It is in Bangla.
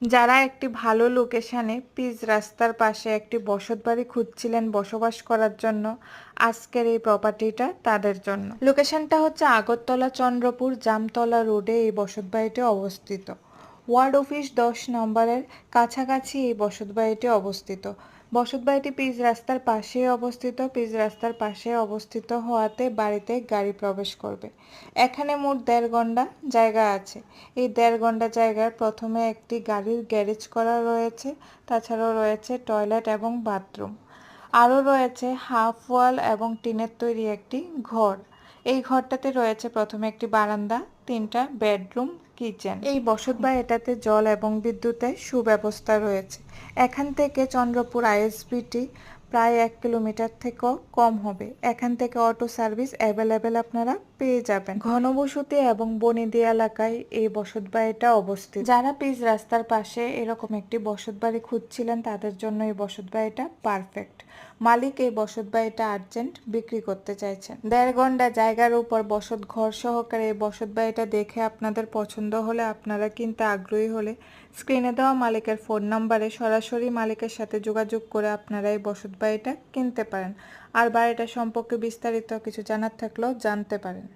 যারা একটি ভালো লোকেশনে পিচ রাস্তার পাশে একটি বসতবাড়ি খুঁজছিলেন বসবাস করার জন্য, আজকের এই প্রপার্টিটা তাদের জন্য। লোকেশনটা হচ্ছে আগরতলা চন্দ্রপুর জামতলা রোডে এই বসতবাড়িটি অবস্থিত। ওয়ার্ড অফিস 10 নম্বরের কাছাকাছি এই বসতবাড়িটি অবস্থিত। বসতবাড়িটি পিচ রাস্তার পাশেই অবস্থিত। পিচ রাস্তার পাশে অবস্থিত হওয়াতে বাড়িতে গাড়ি প্রবেশ করবে। এখানে মোট 1.5 ঘন্টা জায়গা আছে। এই 1.5 ঘন্টা জায়গায় প্রথমে একটি গাড়ির গ্যারেজ করা রয়েছে, তাছাড়াও রয়েছে টয়লেট এবং বাথরুম। আরও রয়েছে হাফ ওয়াল এবং টিনের তৈরি একটি ঘর। এই ঘরটাতে রয়েছে প্রথমে একটি বারান্দা, 3টা বেডরুম, কিচেন। এই বসতবাড়িটাতে জল এবং বিদ্যুতের সুব্যবস্থা রয়েছে। এখান থেকে চন্দ্রপুর আইএসবিটি প্রায় 1 কিলোমিটার থেকেও কম হবে। এখান থেকে অটো সার্ভিস অ্যাভেলেবেল আপনারা পেয়ে যাবেন। ঘনবসতি এবং বনেদি এলাকায় এই বসতবাড়িটা অবস্থিত। যারা পিচ রাস্তার পাশে এরকম একটি বসতবাড়ি খুঁজছিলেন তাদের জন্য এই বসতবাড়িটা পারফেক্ট। মালিক এই বসতবাড়িটা আর্জেন্ট বিক্রি করতে চাইছেন। 1.5 ঘন্টা জায়গার উপর বসত ঘর সহকারে এই বসতবাড়িটা দেখে আপনাদের পছন্দ হলে, আপনারা কিনতে আগ্রহী হলে স্ক্রিনে দেওয়া মালিকের ফোন নাম্বারে সরাসরি মালিকের সাথে যোগাযোগ করে আপনারা এই বসতবাড়িটা কিনতে পারেন। আর বাড়িটা সম্পর্কে বিস্তারিত কিছু জানার থাকলেও জানতে পারেন।